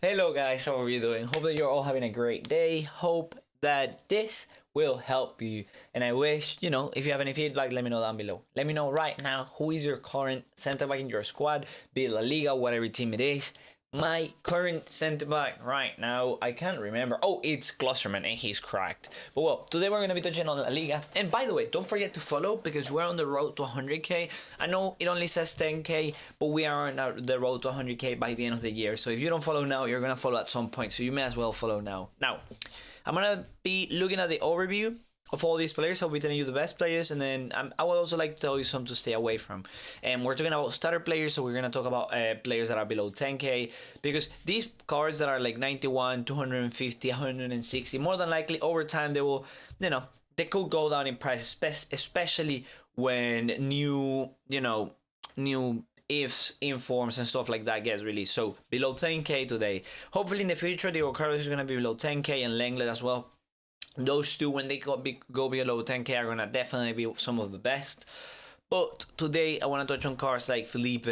Hello guys, how are you doing? Hope that you're all having a great day. Hope that this will help you. And I wish, if you have any feedback, let me know down below. Let me know right now who is your current center back in your squad, be it La Liga, whatever team it is. My current center back right now, I can't remember. Oh, it's Klosterman and he's cracked. But well, today we're going to be touching on La Liga. And by the way, don't forget to follow because we're on the road to 100k. I know it only says 10k, but we are on the road to 100k by the end of the year. So if you don't follow now, you're going to follow at some point. So you may as well follow now. Now, I'm going to be looking at the overview of all these players. I'll be telling you the best players, and then I would also like to tell you some to stay away from. And we're talking about starter players, so we're going to talk about players that are below 10k, because these cards that are like 91, 250, 160, more than likely over time they will, they could go down in price, especially when new ifs, informs, and stuff like that gets released. So below 10k today. Hopefully in the future, the Carlos is going to be below 10k, and Lenglet as well. Those two, when they go below 10k, are going to definitely be some of the best. But today, I want to touch on cards like Felipe,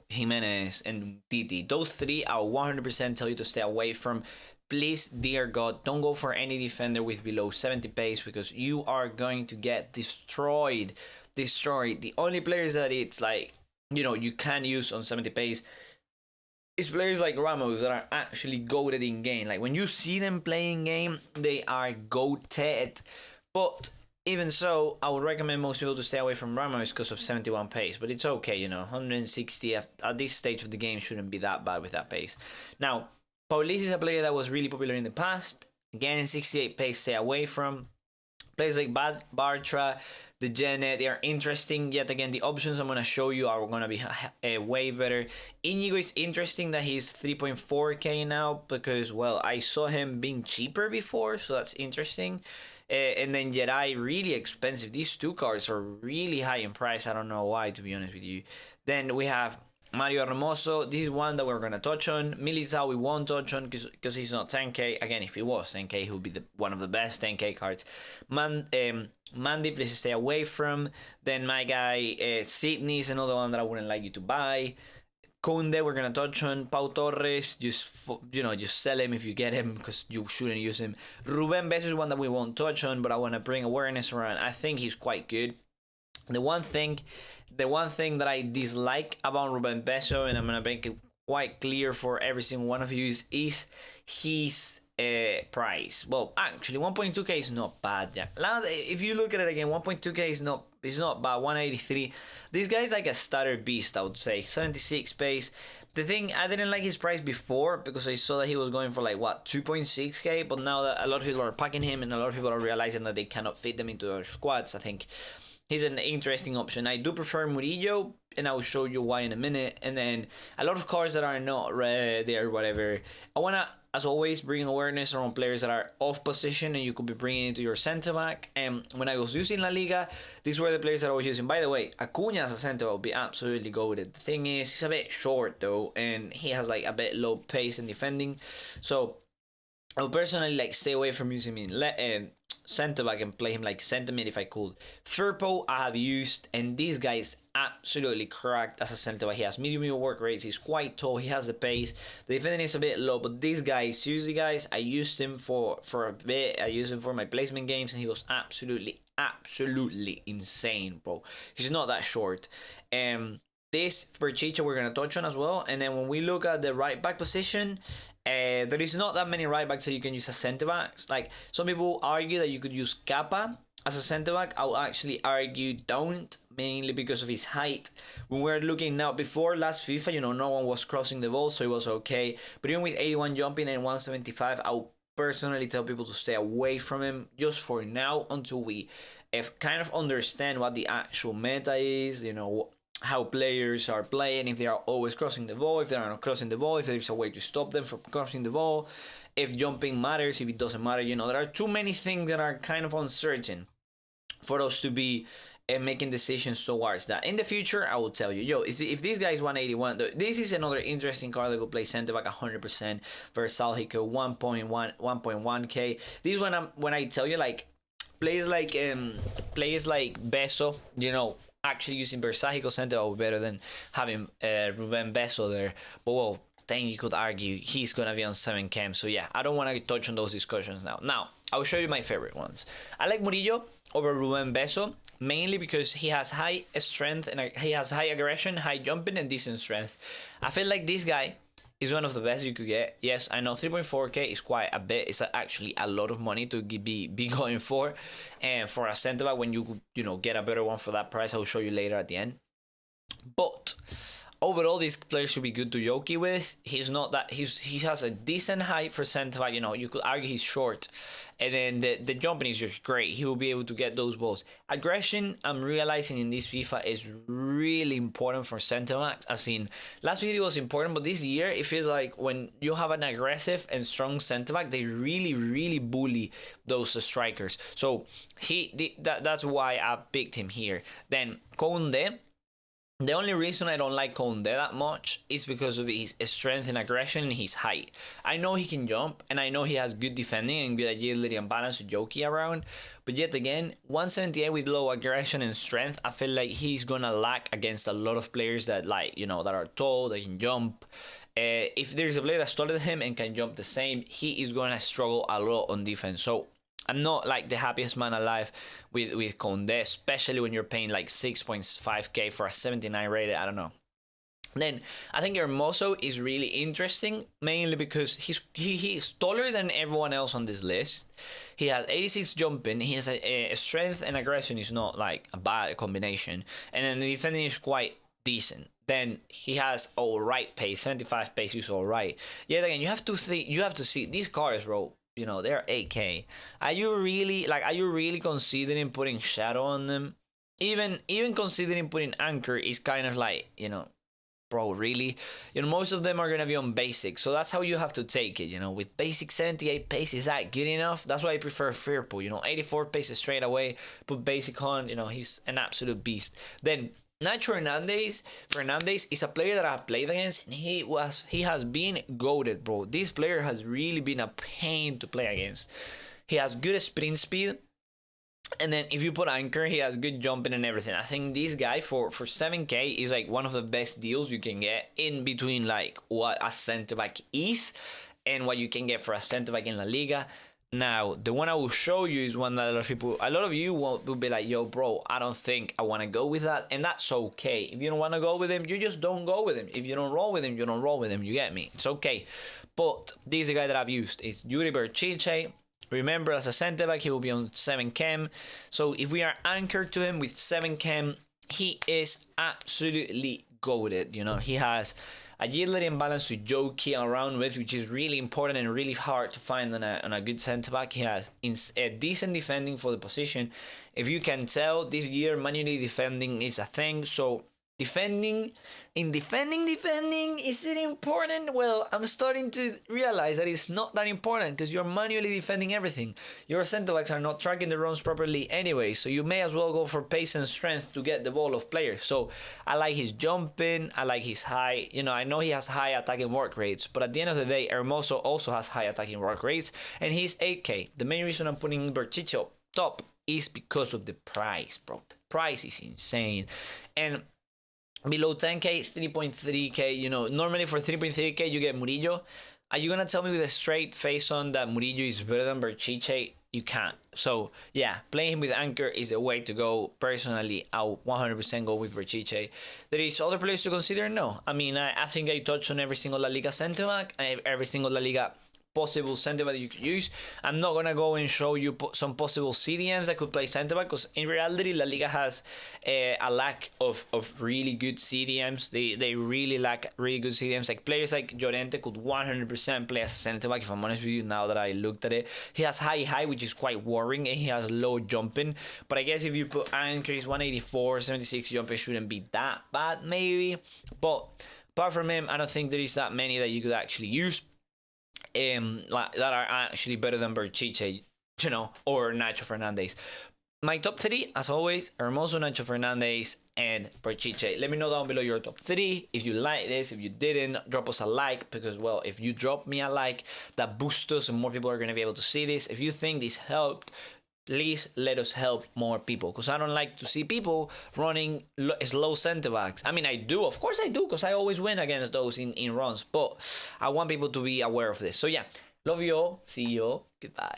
Jimenez, and Titi. Those three, I'll 100% tell you to stay away from. Please, dear God, don't go for any defender with below 70 pace, because you are going to get destroyed. The only players that it's like, you can use on 70 pace is players like Ramos that are actually goated in game. Like when you see them playing game, they are goated. But even so, I would recommend most people to stay away from Ramos because of 71 pace. But it's okay, 160 at this stage of the game shouldn't be that bad with that pace. Now, Paulista is a player that was really popular in the past. Again, 68 pace, stay away from. Players like Bartra, the Janet, they are interesting. Yet again, the options I'm going to show you are going to be way better. Inigo is interesting that he's 3.4k now because, well, I saw him being cheaper before, so that's interesting. And then Jedi, really expensive. These two cards are really high in price. I don't know why, to be honest with you. Then we have Mario Hermoso. This is one that we're going to touch on. Militao we won't touch on because he's not 10k. Again, if he was 10k, he would be one of the best 10k cards. Mandy, please stay away from. Then my guy Sydney is another one that I wouldn't like you to buy. KOUNDE we're going to touch on. Pau Torres, just sell him if you get him because you shouldn't use him. Ruben Beso is one that we won't touch on, but I want to bring awareness around. I think he's quite good. The one thing that I dislike about Ruben Beso, and I'm gonna make it quite clear for every single one of you, is his price. Well, actually, 1.2k is not bad. Yeah, now if you look at it again, 1.2k is not bad. 183. This guy's like a starter beast, I would say. 76 pace. The thing, I didn't like his price before because I saw that he was going for like 2.6k, but now that a lot of people are packing him and a lot of people are realizing that they cannot fit them into their squads, I think he's an interesting option. I do prefer Murillo, and I will show you why in a minute. And then a lot of cards that are not there, whatever. I want to, as always, bring awareness around players that are off position and you could be bringing into your center back. And when I was using La Liga, these were the players that I was using. By the way, Acuna as a center back would be absolutely goated. The thing is, he's a bit short though, and he has like a bit low pace in defending. So I would personally like stay away from using him in center back and play him like center mid if I could. Firpo I have used, and this guy is absolutely cracked as a center back. He has medium work rates, he's quite tall, he has the pace, the defending is a bit low, but this guy, seriously guys, I used him for a bit. I used him for my placement games and he was absolutely insane, bro. He's not that short. This BERCHICHE we're gonna touch on as well. And then when we look at the right back position, there is not that many right backs that you can use as center backs. Like some people argue that you could use Kappa as a center back. I will actually argue don't, mainly because of his height. When we're looking now, before last FIFA, no one was crossing the ball, so it was okay. But even with 81 jumping and 175, I will personally tell people to stay away from him just for now until we kind of understand what the actual meta is, how players are playing, if they are always crossing the ball, if they are not crossing the ball, if there's a way to stop them from crossing the ball, if jumping matters, if it doesn't matter. There are too many things that are kind of uncertain for us to be making decisions towards that. In the future, I will tell you, if this guy is 181, this is another interesting card that will play center back 100%. Versalhico 1.1k. This one, when I tell you, like players like Beso, actually using Verságico center was better than having Ruben Beso there. But well, then you could argue he's gonna be on 7 chem. So yeah, I don't want to touch on those discussions now. Now, I'll show you my favorite ones. I like Murillo over Ruben Beso, mainly because he has high strength and he has high aggression, high jumping, and decent strength. I feel like this guy is one of the best you could get. Yes, I know 3.4k is quite a bit. It's actually a lot of money to be going for, and for a centre back when you could get a better one for that price. I'll show you later at the end. But overall, this player should be good to jockey with. He's not that he has a decent height for centre back. You could argue he's short, and then the jumping is just great. He will be able to get those balls. Aggression, I'm realizing in this FIFA, is really important for centre backs. As in, last video was important, but this year it feels like when you have an aggressive and strong centre back, they really bully those strikers. So that's why I picked him here. Then Kounde. The only reason I don't like Kounde that much is because of his strength and aggression and his height. I know he can jump, and I know he has good defending and good agility and balance to jockey around, but yet again, 178 with low aggression and strength, I feel like he's gonna lack against a lot of players that that are tall, that can jump. If there's a player that's taller than him and can jump the same, he is gonna struggle a lot on defense. So I'm not like the happiest man alive with Kounde, especially when you're paying like 6.5k for a 79 rated. I don't know. Then I think Hermoso is really interesting, mainly because he's taller than everyone else on this list. He has 86 jumping. He has a strength and aggression is not like a bad combination, and then the defending is quite decent. Then he has alright pace, 75 pace is alright. Yet again, you have to see these cars, bro. They're 8k. Are you really considering putting shadow on them? Even considering putting anchor is kind of like, bro, really? Most of them are gonna be on basic, so that's how you have to take it. With basic 78 pace, is that good enough? That's why I prefer Firpo. 84 pace straight away. Put basic on. He's an absolute beast. Then Nacho Fernandez is a player that I've played against, and he has been goated, bro. This player has really been a pain to play against. He has good sprint speed, and then if you put anchor, he has good jumping and everything. I think this guy for 7k is like one of the best deals you can get in between like what a center back is and what you can get for a center back in La Liga. Now, the one I will show you is one that a lot of you will be like, yo, bro, I don't think I want to go with that. And that's okay. If you don't want to go with him, you just don't go with him. If you don't roll with him, you don't roll with him. You get me? It's okay. But this is the guy that I've used. It's Yuri Berchiche. Remember, as a center back, he will be on 7 chem. So if we are anchored to him with 7 chem, he is absolutely goated. He has agility and balance to jockey around with, which is really important and really hard to find on a good centre back. He has a decent defending for the position. If you can tell, this year manually defending is a thing. So defending, is it important? Well, I'm starting to realize that it's not that important because you're manually defending everything. Your centre backs are not tracking the runs properly anyway, so you may as well go for pace and strength to get the ball of players. So I like his jumping, I like his high, I know he has high attacking work rates, but at the end of the day, Hermoso also has high attacking work rates, and he's 8k. The main reason I'm putting Berchiche up top is because of the price, bro. The price is insane. And below 10k, 3.3k, normally for 3.3k you get Murillo. Are you gonna tell me with a straight face on that Murillo is better than Berchiche? You can't. So yeah, playing him with anchor is the way to go. Personally, I'll 100% go with Berchiche. There is other players to consider? No. I mean, I think I touched on every single La Liga centre back, every single La Liga possible centre back that you could use. I'm not gonna go and show you some possible CDMs that could play centre back, because in reality La Liga has a lack of really good CDMs. They really lack really good CDMs. Like players like Llorente could 100% play as a centre back, if I'm honest with you, now that I looked at it. He has high, which is quite worrying, and he has low jumping, but I guess if you put anchor, he's 184, 76 jumping, shouldn't be that bad maybe. But apart from him, I don't think there is that many that you could actually use that are actually better than Berchiche, or Nacho Fernandez. My top 3, as always, Hermoso, Nacho Fernandez, and Berchiche. Let me know down below your top 3. If you like this, if you didn't, drop us a like, because, well, if you drop me a like, that boosts us and more people are going to be able to see this. If you think this helped, please let us help more people, because I don't like to see people running slow center backs. I mean, I do, of course I do, because I always win against those in runs, but I want people to be aware of this. So yeah, love you all. See you all. Goodbye.